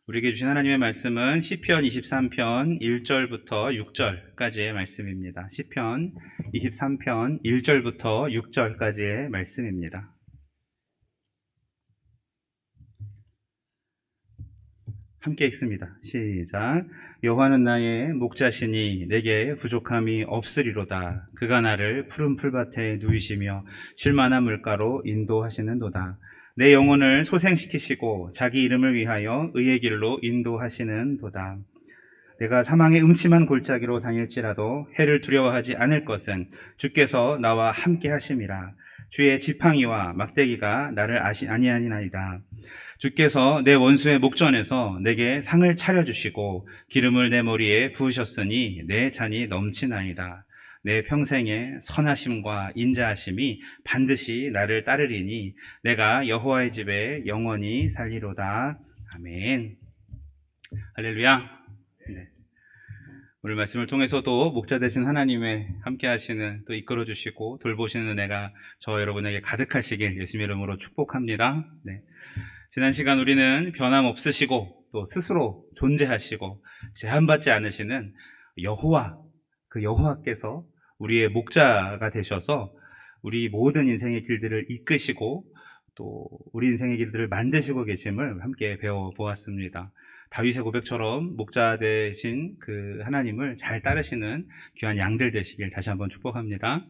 우리에게 주신 하나님의 말씀은 시편 23편 1절부터 6절까지의 말씀입니다. 시편 23편 1절부터 6절까지의 말씀입니다. 함께 읽습니다. 시작. 여호와는 나의 목자시니 내게 부족함이 없으리로다. 그가 나를 푸른 풀밭에 누이시며 쉴만한 물가로 인도하시는도다. 내 영혼을 소생시키시고 자기 이름을 위하여 의의 길로 인도하시는도다. 내가 사망의 음침한 골짜기로 다닐지라도 해를 두려워하지 않을 것은 주께서 나와 함께 하심이라. 주의 지팡이와 막대기가 나를 아니하니이다. 주께서 내 원수의 목전에서 내게 상을 차려주시고 기름을 내 머리에 부으셨으니 내 잔이 넘치나이다. 내 평생의 선하심과 인자하심이 반드시 나를 따르리니 내가 여호와의 집에 영원히 살리로다. 아멘. 할렐루야. 네. 오늘 말씀을 통해서도 목자 되신 하나님의 함께 하시는, 또 이끌어 주시고 돌보시는 은혜가 저 여러분에게 가득하시길 예수님의 이름으로 축복합니다. 네. 지난 시간 우리는 변함없으시고 또 스스로 존재하시고 제한받지 않으시는 여호와, 그 여호와께서 우리의 목자가 되셔서 우리 모든 인생의 길들을 이끄시고 또 우리 인생의 길들을 만드시고 계심을 함께 배워보았습니다. 다윗의 고백처럼 목자 되신 그 하나님을 잘 따르시는 귀한 양들 되시길 다시 한번 축복합니다.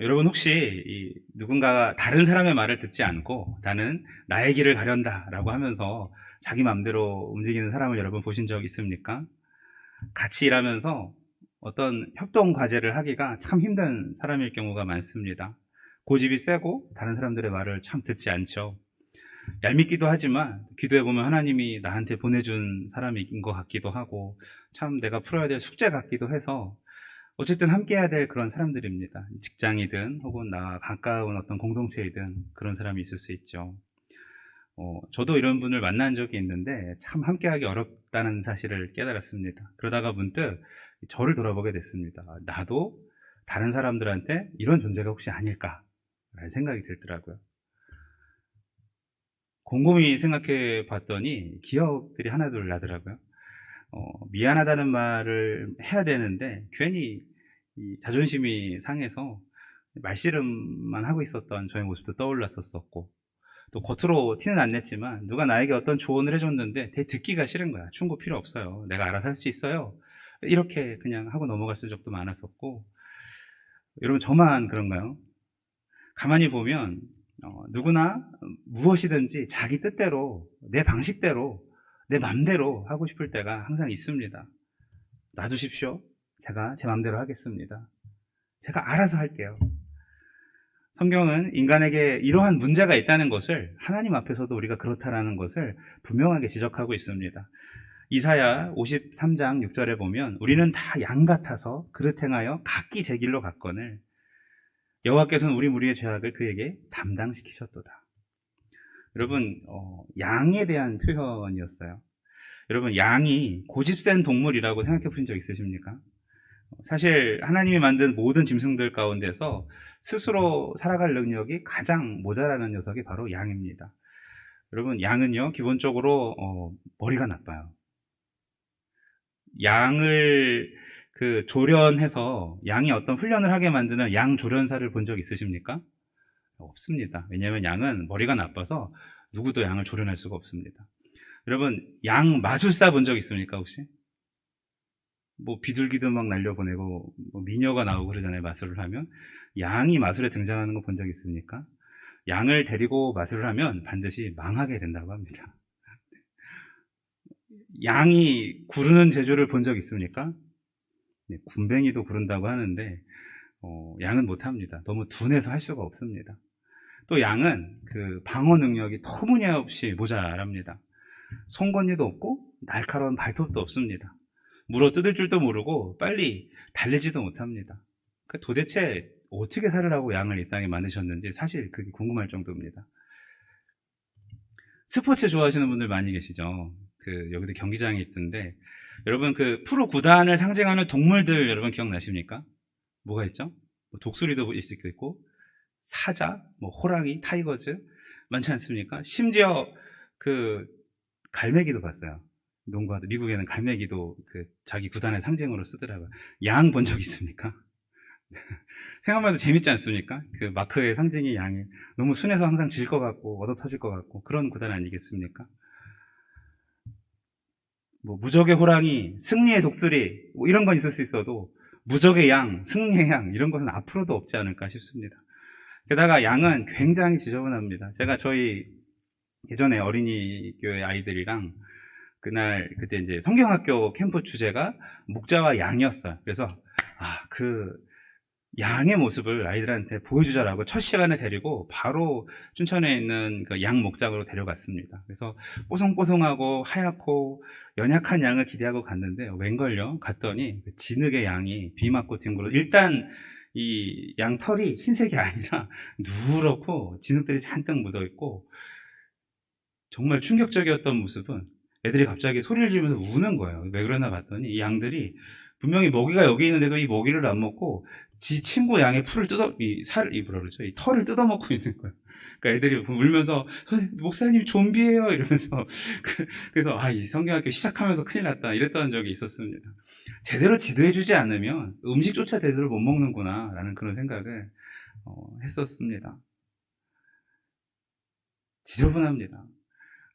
여러분 혹시 누군가가 다른 사람의 말을 듣지 않고 나는 나의 길을 가련다 라고 하면서 자기 마음대로 움직이는 사람을 여러분 보신 적 있습니까? 같이 일하면서 어떤 협동 과제를 하기가 참 힘든 사람일 경우가 많습니다. 고집이 세고 다른 사람들의 말을 참 듣지 않죠. 얄밉기도 하지만 기도해보면 하나님이 나한테 보내준 사람인 것 같기도 하고 참 내가 풀어야 될 숙제 같기도 해서 어쨌든 함께 해야 될 그런 사람들입니다. 직장이든 혹은 나와 가까운 어떤 공동체이든 그런 사람이 있을 수 있죠. 저도 이런 분을 만난 적이 있는데 참 함께하기 어렵다는 사실을 깨달았습니다. 그러다가 문득 저를 돌아보게 됐습니다. 나도 다른 사람들한테 이런 존재가 혹시 아닐까라는 생각이 들더라고요. 곰곰이 생각해 봤더니 기억들이 하나둘 나더라고요. 미안하다는 말을 해야 되는데 괜히 이 자존심이 상해서 말씨름만 하고 있었던 저의 모습도 떠올랐었고, 또 겉으로 티는 안 냈지만 누가 나에게 어떤 조언을 해줬는데 되게 듣기가 싫은 거야. 충고 필요 없어요. 내가 알아서 할 수 있어요. 이렇게 그냥 하고 넘어갔을 적도 많았었고, 여러분 저만 그런가요? 가만히 보면 누구나 무엇이든지 자기 뜻대로, 내 방식대로, 내 맘대로 하고 싶을 때가 항상 있습니다. 놔두십시오. 제가 제 맘대로 하겠습니다. 제가 알아서 할게요. 성경은 인간에게 이러한 문제가 있다는 것을, 하나님 앞에서도 우리가 그렇다라는 것을 분명하게 지적하고 있습니다. 이사야 53장 6절에 보면 우리는 다 양 같아서 그릇 행하여 각기 제 길로 갔거늘 여호와께서는 우리 무리의 죄악을 그에게 담당시키셨도다. 여러분, 양에 대한 표현이었어요. 여러분, 양이 고집센 동물이라고 생각해 보신 적 있으십니까? 사실 하나님이 만든 모든 짐승들 가운데서 스스로 살아갈 능력이 가장 모자라는 녀석이 바로 양입니다. 여러분, 양은요 기본적으로 머리가 나빠요. 양을 조련해서 양이 어떤 훈련을 하게 만드는 양 조련사를 본 적 있으십니까? 없습니다. 왜냐하면 양은 머리가 나빠서 누구도 양을 조련할 수가 없습니다. 여러분, 양 마술사 본 적 있습니까 혹시? 뭐 비둘기도 막 날려보내고 뭐 미녀가 나오고 그러잖아요. 마술을 하면. 양이 마술에 등장하는 거 본 적 있습니까? 양을 데리고 마술을 하면 반드시 망하게 된다고 합니다. 양이 구르는 재주를 본 적 있습니까? 네, 군뱅이도 구른다고 하는데 양은 못합니다. 너무 둔해서 할 수가 없습니다. 또 양은 그 방어 능력이 터무니없이 모자랍니다. 송곳니도 없고 날카로운 발톱도 없습니다. 물어 뜯을 줄도 모르고 빨리 달리지도 못합니다. 도대체 어떻게 살으라고 양을 이 땅에 만드셨는지 사실 그게 궁금할 정도입니다. 스포츠 좋아하시는 분들 많이 계시죠? 여기도 경기장이 있던데, 여러분 프로 구단을 상징하는 동물들 여러분 기억나십니까? 뭐가 있죠? 독수리도 있을 수 있고, 사자, 호랑이, 타이거즈 많지 않습니까? 심지어 갈매기도 봤어요. 농구하다 미국에는 갈매기도 그 자기 구단의 상징으로 쓰더라고요. 양 본 적 있습니까? 생각만 해도 재밌지 않습니까? 그 마크의 상징이 양이 너무 순해서 항상 질 것 같고 얻어 터질 것 같고 그런 구단 아니겠습니까? 뭐 무적의 호랑이, 승리의 독수리 뭐 이런 건 있을 수 있어도 무적의 양, 승리의 양 이런 것은 앞으로도 없지 않을까 싶습니다. 게다가 양은 굉장히 지저분합니다. 제가 저희 예전에 어린이 교회 아이들이랑 그때 이제 성경학교 캠프 주제가 목자와 양이었어요. 그래서 그 양의 모습을 아이들한테 보여주자라고 첫 시간에 데리고 바로 춘천에 있는 그 양 목장으로 데려갔습니다. 그래서 뽀송뽀송하고 하얗고 연약한 양을 기대하고 갔는데 웬걸요? 갔더니 진흙의 양이 비 맞고 뒹굴어 일단 이 양 털이 흰색이 아니라 누렇고 진흙들이 잔뜩 묻어있고 정말 충격적이었던 모습은 애들이 갑자기 소리를 지르면서 우는 거예요. 왜 그러나 봤더니 이 양들이 분명히 먹이가 여기 있는데도 이 먹이를 안 먹고 지 친구 양의 풀을 이 털을 뜯어먹고 있는 거예요. 그러니까 애들이 울면서 목사님 좀비예요 이러면서 그래서 이 성경학교 시작하면서 큰일 났다 이랬던 적이 있었습니다. 제대로 지도해주지 않으면 음식조차 제대로 못 먹는구나 라는 그런 생각을 했었습니다. 지저분합니다.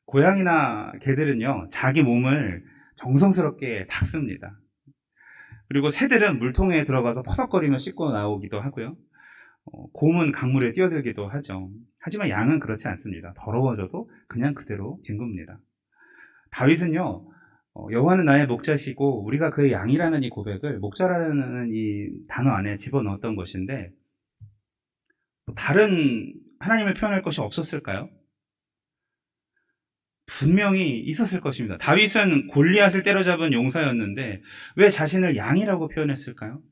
고양이나 개들은요 자기 몸을 정성스럽게 닦습니다. 그리고 새들은 물통에 들어가서 퍼석거리며 씻고 나오기도 하고요. 곰은 강물에 뛰어들기도 하죠. 하지만 양은 그렇지 않습니다. 더러워져도 그냥 그대로 뒹굽니다. 다윗은요, 여호와는 나의 목자시고 우리가 그의 양이라는 이 고백을 목자라는 이 단어 안에 집어넣었던 것인데 다른 하나님을 표현할 것이 없었을까요? 분명히 있었을 것입니다. 다윗은 골리앗을 때려잡은 용사였는데 왜 자신을 양이라고 표현했을까요?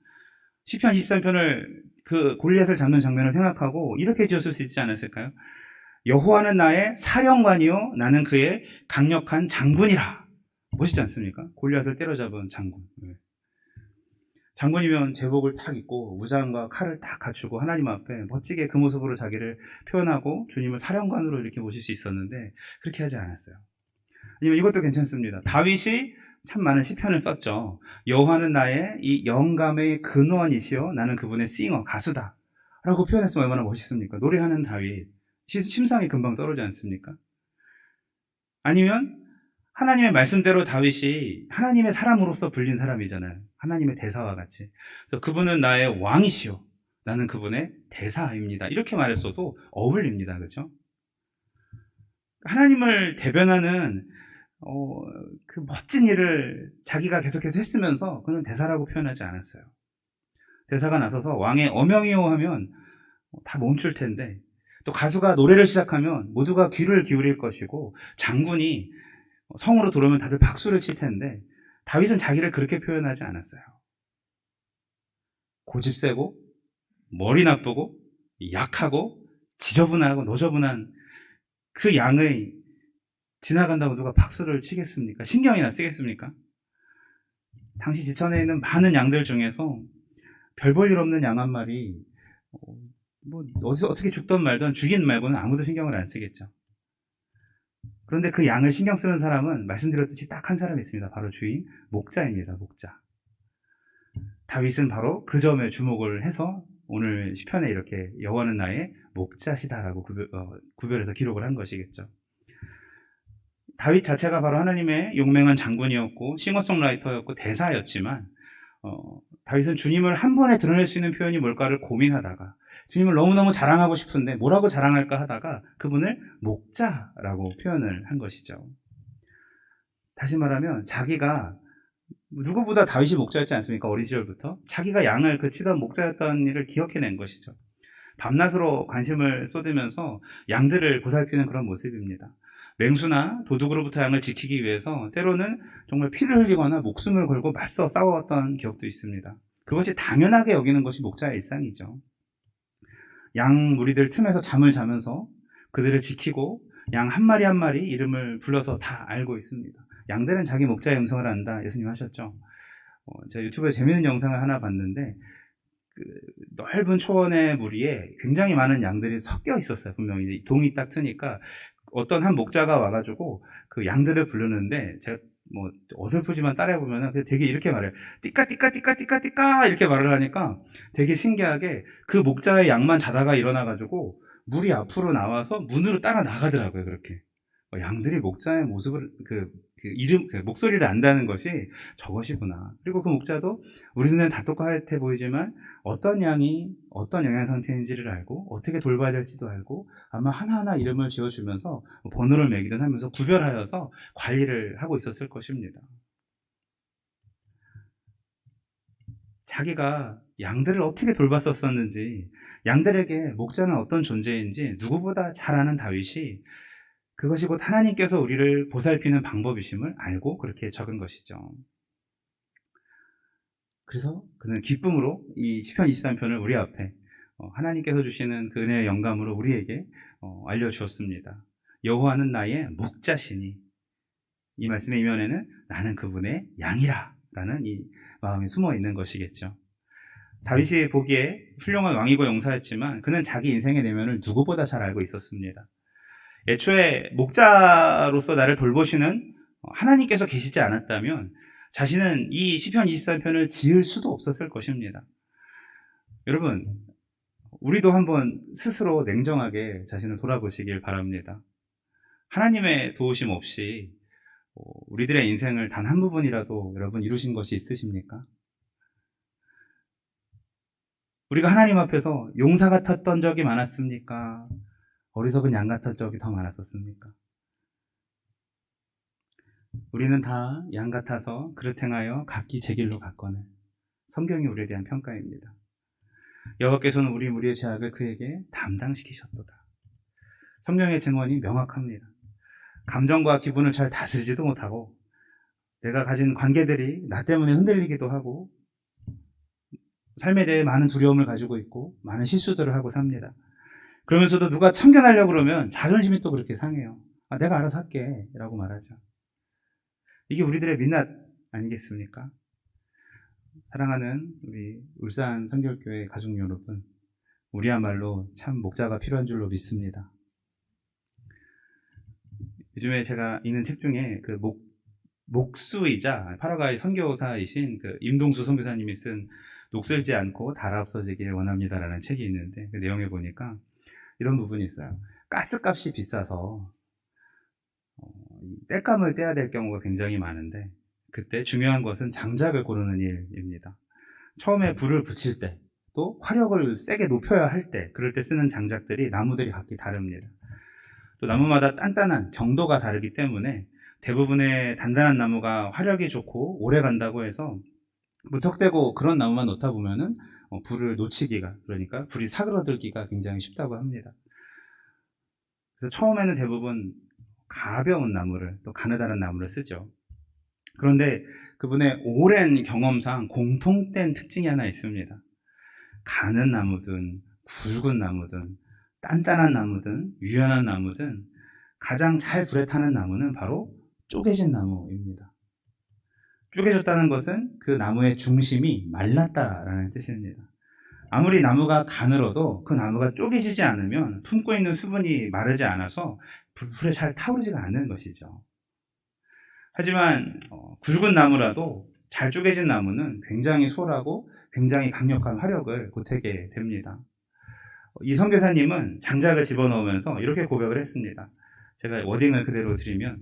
시편 23편을 그 골리앗을 잡는 장면을 생각하고 이렇게 지었을 수 있지 않았을까요? 여호와는 나의 사령관이요 나는 그의 강력한 장군이라. 멋있지 않습니까? 골리앗을 때려잡은 장군. 장군이면 제복을 탁 입고 무장과 칼을 딱 갖추고 하나님 앞에 멋지게 그 모습으로 자기를 표현하고 주님을 사령관으로 이렇게 모실 수 있었는데 그렇게 하지 않았어요. 아니면 이것도 괜찮습니다. 다윗이 참 많은 시편을 썼죠. 여호와는 나의 이 영감의 근원이시여 나는 그분의 싱어 가수다 라고 표현했으면 얼마나 멋있습니까? 노래하는 다윗 심상이 금방 떨어지지 않습니까? 아니면 하나님의 말씀대로 다윗이 하나님의 사람으로서 불린 사람이잖아요. 하나님의 대사와 같이. 그래서 그분은 나의 왕이시오. 나는 그분의 대사입니다. 이렇게 말했어도 어울립니다. 그렇죠? 하나님을 대변하는 그 멋진 일을 자기가 계속해서 했으면서 그는 대사라고 표현하지 않았어요. 대사가 나서서 왕의 어명이요 하면 다 멈출 텐데 또 가수가 노래를 시작하면 모두가 귀를 기울일 것이고 장군이 성으로 들어오면 다들 박수를 칠 텐데 다윗은 자기를 그렇게 표현하지 않았어요. 고집 세고 머리 나쁘고 약하고 지저분하고 너저분한 그 양의 지나간다고 누가 박수를 치겠습니까? 신경이나 쓰겠습니까? 당시 지천에 있는 많은 양들 중에서 별 볼 일 없는 양 한 마리 어디서 어떻게 죽든 말든 죽인 말고는 아무도 신경을 안 쓰겠죠. 그런데 그 양을 신경 쓰는 사람은 말씀드렸듯이 딱 한 사람이 있습니다. 바로 주인 목자입니다. 목자. 다윗은 바로 그 점에 주목을 해서 오늘 시편에 이렇게 여호와는 나의 목자시다라고 구별해서 기록을 한 것이겠죠. 다윗 자체가 바로 하나님의 용맹한 장군이었고 싱어송라이터였고 대사였지만 다윗은 주님을 한 번에 드러낼 수 있는 표현이 뭘까를 고민하다가 주님을 너무너무 자랑하고 싶은데 뭐라고 자랑할까 하다가 그분을 목자라고 표현을 한 것이죠. 다시 말하면 자기가 누구보다 다윗이 목자였지 않습니까? 어린 시절부터 자기가 양을 치던 목자였던 일을 기억해낸 것이죠. 밤낮으로 관심을 쏟으면서 양들을 보살피는 그런 모습입니다. 맹수나 도둑으로부터 양을 지키기 위해서 때로는 정말 피를 흘리거나 목숨을 걸고 맞서 싸웠던 기억도 있습니다. 그것이 당연하게 여기는 것이 목자의 일상이죠. 양 무리들 틈에서 잠을 자면서 그들을 지키고 양 한 마리 한 마리 이름을 불러서 다 알고 있습니다. 양들은 자기 목자의 음성을 안다. 예수님 하셨죠. 제가 유튜브에 재미있는 영상을 하나 봤는데 그 넓은 초원의 무리에 굉장히 많은 양들이 섞여 있었어요. 분명히 동이 딱 트니까 어떤 한 목자가 와가지고 그 양들을 부르는데 제가 뭐 어설프지만 따라해보면은 되게 이렇게 말해요. 띠까 띠까 띠까 띠까 띠까 이렇게 말을 하니까 되게 신기하게 그 목자의 양만 자다가 일어나가지고 물이 앞으로 나와서 문으로 따라 나가더라고요. 그렇게 양들이 목자의 모습을 목소리를 안다는 것이 저것이구나. 그리고 그 목자도 우리 눈에는 다 똑같아 보이지만 어떤 양이 어떤 영양 상태인지를 알고 어떻게 돌봐야 될지도 알고 아마 하나하나 이름을 지어주면서 번호를 매기든 하면서 구별하여서 관리를 하고 있었을 것입니다. 자기가 양들을 어떻게 돌봤었는지, 양들에게 목자는 어떤 존재인지 누구보다 잘 아는 다윗이 그것이 곧 하나님께서 우리를 보살피는 방법이심을 알고 그렇게 적은 것이죠. 그래서 그는 기쁨으로 이 시편 23편을 우리 앞에 하나님께서 주시는 그 은혜의 영감으로 우리에게 알려주었습니다. 여호와는 나의 목자시니, 이 말씀의 이면에는 나는 그분의 양이라 라는 이 마음이 숨어 있는 것이겠죠. 다윗이 보기에 훌륭한 왕이고 용사였지만 그는 자기 인생의 내면을 누구보다 잘 알고 있었습니다. 애초에 목자로서 나를 돌보시는 하나님께서 계시지 않았다면 자신은 이 시편 23편을 지을 수도 없었을 것입니다. 여러분, 우리도 한번 스스로 냉정하게 자신을 돌아보시길 바랍니다. 하나님의 도우심 없이 우리들의 인생을 단 한 부분이라도 여러분 이루신 것이 있으십니까? 우리가 하나님 앞에서 용사 같았던 적이 많았습니까? 어리석은 양 같았던 적이 더 많았었습니까? 우리는 다 양 같아서 그릇 행하여 각기 제 길로 갔거늘. 성경이 우리에 대한 평가입니다. 여호와께서는 우리 무리의 죄악을 그에게 담당시키셨도다. 성경의 증언이 명확합니다. 감정과 기분을 잘 다스리지도 못하고 내가 가진 관계들이 나 때문에 흔들리기도 하고 삶에 대해 많은 두려움을 가지고 있고 많은 실수들을 하고 삽니다. 그러면서도 누가 참견하려고 그러면 자존심이 또 그렇게 상해요. 내가 알아서 할게 라고 말하죠. 이게 우리들의 민낯 아니겠습니까? 사랑하는 우리 울산 성결교회 가족 여러분, 우리야말로 참 목자가 필요한 줄로 믿습니다. 요즘에 제가 읽는 책 중에 그 목수이자 파라과이 선교사이신 그 임동수 선교사님이 쓴 녹슬지 않고 달아 없어지길 원합니다라는 책이 있는데 그 내용에 보니까 이런 부분이 있어요. 가스값이 비싸서 땔감을 떼야 될 경우가 굉장히 많은데 그때 중요한 것은 장작을 고르는 일입니다. 처음에 불을 붙일 때 또 화력을 세게 높여야 할 때 그럴 때 쓰는 장작들이 나무들이 각기 다릅니다. 또 나무마다 단단한 경도가 다르기 때문에 대부분의 단단한 나무가 화력이 좋고 오래 간다고 해서 무턱대고 그런 나무만 놓다 보면은 불을 놓치기가, 그러니까 불이 사그러들기가 굉장히 쉽다고 합니다. 그래서 처음에는 대부분 가벼운 나무를, 또 가느다란 나무를 쓰죠. 그런데 그분의 오랜 경험상 공통된 특징이 하나 있습니다. 가는 나무든 굵은 나무든 단단한 나무든 유연한 나무든 가장 잘 불에 타는 나무는 바로 쪼개진 나무입니다. 쪼개졌다는 것은 그 나무의 중심이 말랐다라는 뜻입니다. 아무리 나무가 가늘어도 그 나무가 쪼개지지 않으면 품고 있는 수분이 마르지 않아서 불에 잘 타오르지가 않는 것이죠. 하지만 굵은 나무라도 잘 쪼개진 나무는 굉장히 수월하고 굉장히 강력한 화력을 보태게 됩니다. 이 선교사님은 장작을 집어넣으면서 이렇게 고백을 했습니다. 제가 워딩을 그대로 드리면,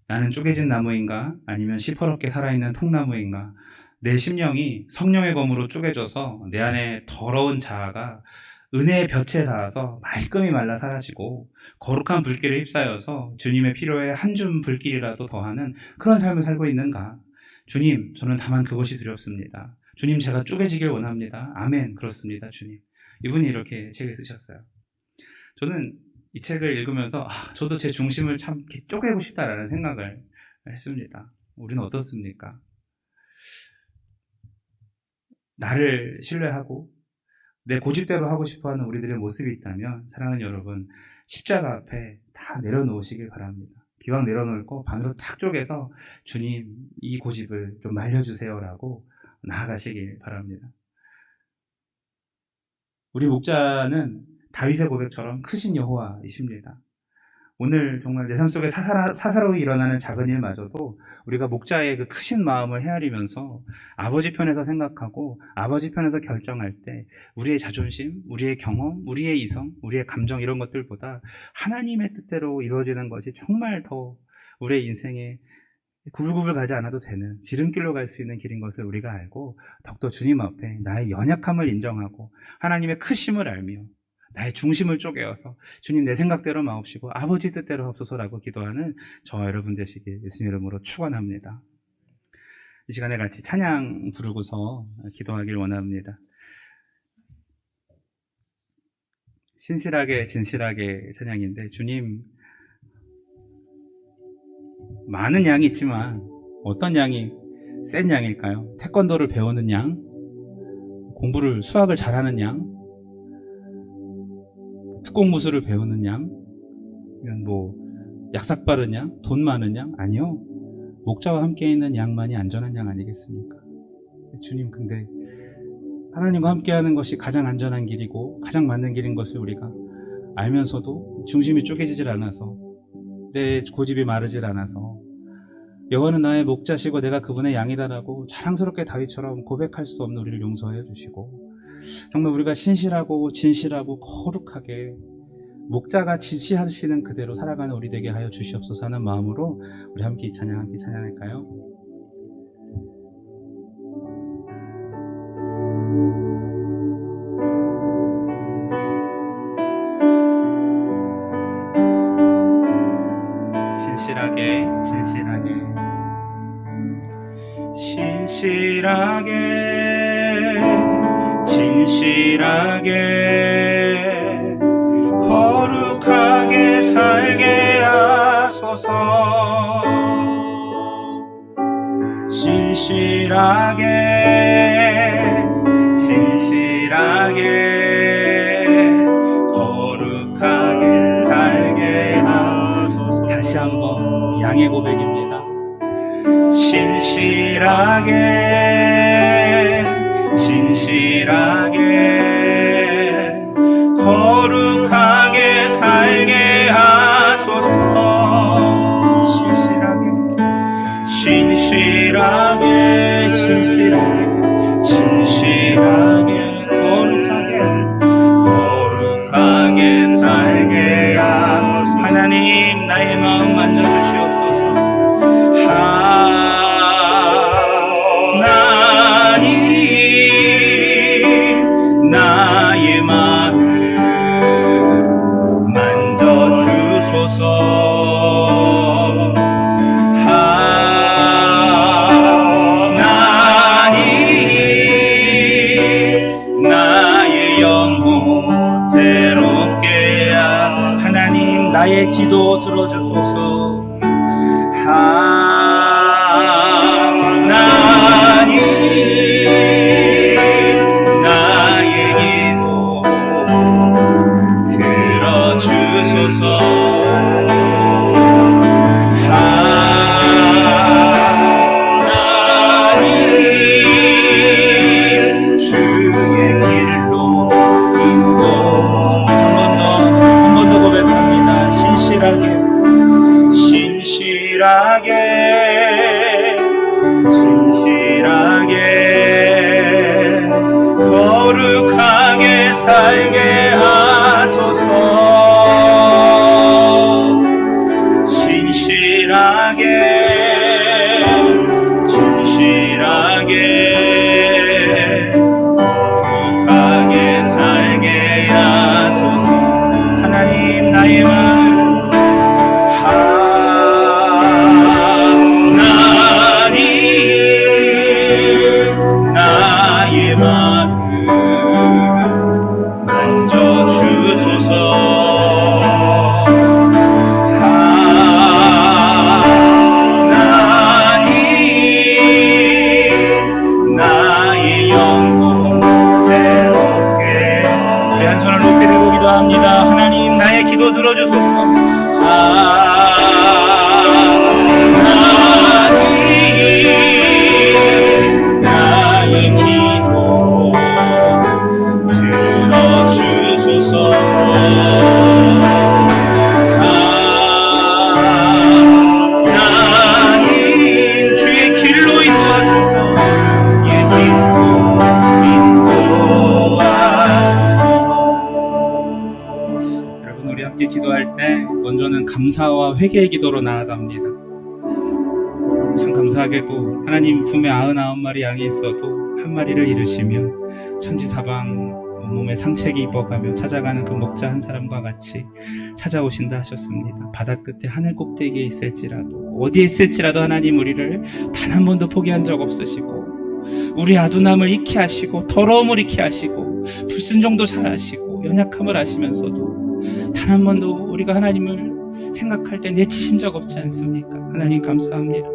나는 쪼개진 나무인가 아니면 시퍼렇게 살아있는 통나무인가, 내 심령이 성령의 검으로 쪼개져서 내 안에 더러운 자아가 은혜의 볕에 닿아서 말끔히 말라 사라지고 거룩한 불길에 휩싸여서 주님의 필요에 한 줌 불길이라도 더하는 그런 삶을 살고 있는가. 주님, 저는 다만 그것이 두렵습니다. 주님, 제가 쪼개지길 원합니다. 아멘. 그렇습니다, 주님. 이분이 이렇게 책을 쓰셨어요. 저는 이 책을 읽으면서 저도 제 중심을 참 쪼개고 싶다라는 생각을 했습니다. 우리는 어떻습니까? 나를 신뢰하고 내 고집대로 하고 싶어하는 우리들의 모습이 있다면 사랑하는 여러분, 십자가 앞에 다 내려놓으시길 바랍니다. 기왕 내려놓을 거 반으로 탁 쪼개서 주님, 이 고집을 좀 말려주세요라고 나아가시길 바랍니다. 우리 목자는 다윗의 고백처럼 크신 여호와이십니다. 오늘 정말 내 삶 속에 사사로이 일어나는 작은 일마저도 우리가 목자의 그 크신 마음을 헤아리면서 아버지 편에서 생각하고 아버지 편에서 결정할 때 우리의 자존심, 우리의 경험, 우리의 이성, 우리의 감정 이런 것들보다 하나님의 뜻대로 이루어지는 것이 정말 더 우리의 인생에 구불구불 가지 않아도 되는 지름길로 갈 수 있는 길인 것을 우리가 알고 더욱더 주님 앞에 나의 연약함을 인정하고 하나님의 크심을 알며 나의 중심을 쪼개어서 주님 내 생각대로 마옵시고 아버지 뜻대로 하옵소서라고 기도하는 저와 여러분 되시길 예수님 이름으로 축원합니다. 이 시간에 같이 찬양 부르고서 기도하길 원합니다. 신실하게 진실하게 찬양인데 주님 많은 양이 있지만 어떤 양이 센 양일까요? 태권도를 배우는 양? 수학을 잘하는 양? 특공무술을 배우는 양? 약삭 빠른 양? 돈 많은 양? 아니요. 목자와 함께 있는 양만이 안전한 양 아니겠습니까? 주님, 근데 하나님과 함께 하는 것이 가장 안전한 길이고 가장 맞는 길인 것을 우리가 알면서도 중심이 쪼개지질 않아서 내 고집이 마르질 않아서 여호와는 나의 목자시고 내가 그분의 양이다라고 자랑스럽게 다윗처럼 고백할 수 없는 우리를 용서해 주시고 정말 우리가 신실하고 진실하고 거룩하게 목자가 지시하시는 그대로 살아가는 우리 되게 하여 주시옵소서 하는 마음으로 우리 함께 찬양할까요? 신실하게 진실하게 거룩하게 살게 하소서. 진실하게 거룩하게 살게 하소서. 다시 한번 양의 고백입니다. 진실하게 거룩하게 살게 하소서. 진실하게 거룩하게 살게 하소서. 하나님 나의 마음 만져주시옵소서. 하나님 나의 마음 만져주소서. 하나님 나의 영혼 새롭게 하나님 나의 기도 들어주소서. 하나님 나의 기도 들어주소서. 하나님 주의 길로 인도. 한 번 더 고백합니다. 진실하게 거룩하게 살게 하소서. 진실하게 거룩하게 살게 하소서. 하나님 나의 마음 만져주소서. 회개의 기도로 나아갑니다. 참 감사하게도 하나님 품에 99마리 양이 있어도 한 마리를 잃으시면 천지사방 온몸에 상책이 입어가며 찾아가는 그 목자 한 사람과 같이 찾아오신다 하셨습니다. 바다 끝에 하늘 꼭대기에 있을지라도 어디에 있을지라도 하나님 우리를 단 한 번도 포기한 적 없으시고 우리 아둔함을 잊게 하시고 더러움을 잊게 하시고 불순종도 잘하시고 연약함을 아시면서도 단 한 번도 우리가 하나님을 생각할 때 내치신 적 없지 않습니까? 하나님 감사합니다.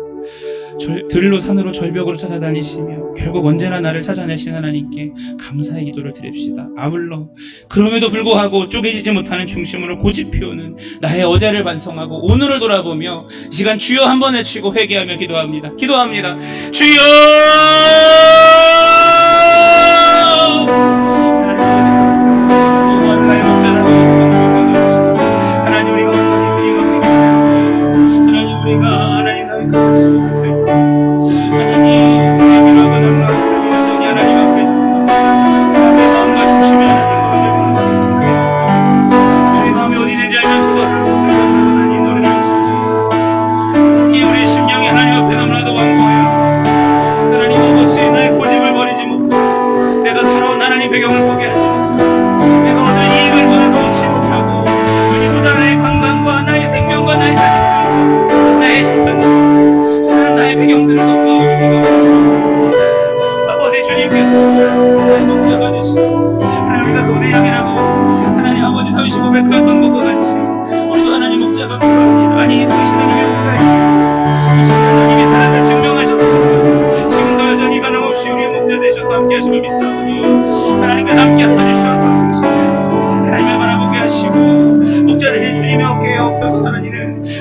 들로 산으로 절벽으로 찾아다니시며 결국 언제나 나를 찾아내신 하나님께 감사의 기도를 드립시다. 아울러 그럼에도 불구하고 쪼개지지 못하는 중심으로 고집 피우는 나의 어제를 반성하고 오늘을 돌아보며 이 시간 주여 한번 외치고 회개하며 기도합니다. 주여!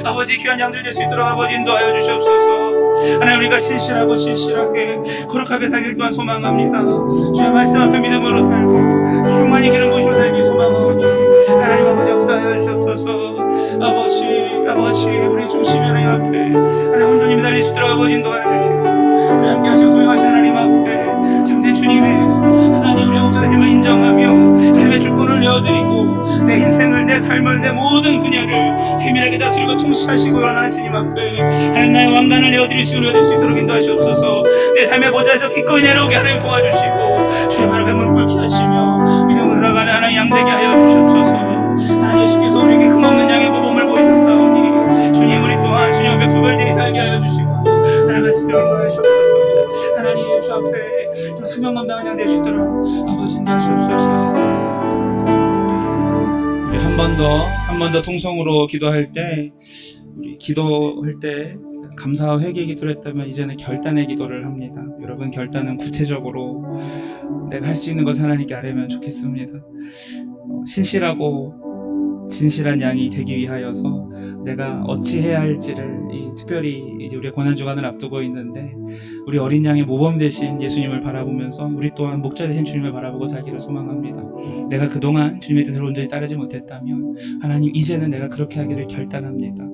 아버지 귀한 양들 될 수 있도록 아버지 인도하여 주시옵소서. 하나님 우리가 신실하게 거룩하게 살길 또한 소망합니다. 주의 말씀 앞에 믿음으로 살고 충만히 기름 부으시고 살기 소망하오니 하나님 아버지 역사하여 주시옵소서. 아버지 우리 중심이 하나님 앞에 하나님 온전히 매달릴 수 있도록 아버지 인도하여 주시고 우리 함께 하시고 도용하신 하나님 앞에 참된 주님의 하나님 우리의 목자되심을 인정하며 삶의 주권을 내어드리고 내 인생을 내 삶을 내 모든 분야를 세밀하게 다스리고 통치하시고 하나님 주님 앞에 하나님 나의 왕관을 내어드릴 수 있도록 인도하시옵소서. 내 삶의 보좌에서 기꺼이 내려오게 하나님 도와주시고 주의 말 앞에 무릎 꿇게 하시며 믿음으로 들어가는 하나님 양되게 하여 주시옵소서. 하나님 예수께서 우리에게 금없는 양의 모범을 보이셨사오니 주님 우리 또한 주님 앞에 구별되이 살게 하여 주시고 하나님 말씀대로 인도하시옵소서. 하나님 주 앞에 좀 사명 감당한 양 될 수 있도록 아버지 인도하시옵소서. 한 번 더 통성으로 기도할 때 우리 기도할 때 감사와 회개 기도를 했다면 이제는 결단의 기도를 합니다. 여러분 결단은 구체적으로 내가 할 수 있는 것을 하나님께 아뢰면 좋겠습니다. 신실하고 진실한 양이 되기 위하여서 내가 어찌 해야 할지를 특별히 이제 우리가 고난주간을 앞두고 있는데 우리 어린 양의 모범 되신 예수님을 바라보면서 우리 또한 목자 되신 주님을 바라보고 살기를 소망합니다. 내가 그동안 주님의 뜻을 온전히 따르지 못했다면 하나님 이제는 내가 그렇게 하기를 결단합니다.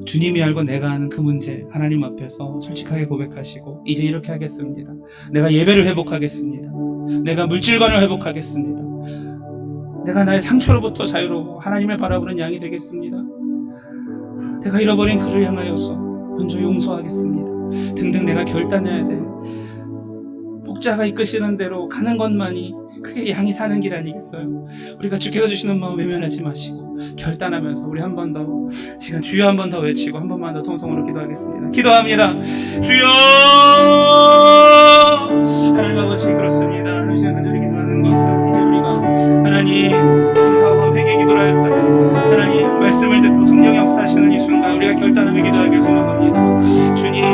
주님이 알고 내가 하는 그 문제 하나님 앞에서 솔직하게 고백하시고 이제 이렇게 하겠습니다. 내가 예배를 회복하겠습니다. 내가 물질관을 회복하겠습니다. 내가 나의 상처로부터 자유로워 하나님을 바라보는 양이 되겠습니다. 내가 잃어버린 그를 향하여서 먼저 용서하겠습니다. 등등 내가 결단해야 돼. 목자가 이끄시는 대로 가는 것만이 그게 양이 사는 길 아니겠어요? 우리가 주께서 주시는 마음 외면하지 마시고 결단하면서 우리 한 번 더 시간 주여 한 번 더 외치고 한 번만 더 통성으로 기도하겠습니다. 기도합니다. 주여! 하나님 아버지 그렇습니다. 하나님 시간 간절히 기도하는 것은 이제 우리가 하나님 감사와 회개 기도를 하였다면 하나님 말씀을 듣고 성령 역사하시는 이 순간 우리가 결단하며 기도하길 소망합니다. 주님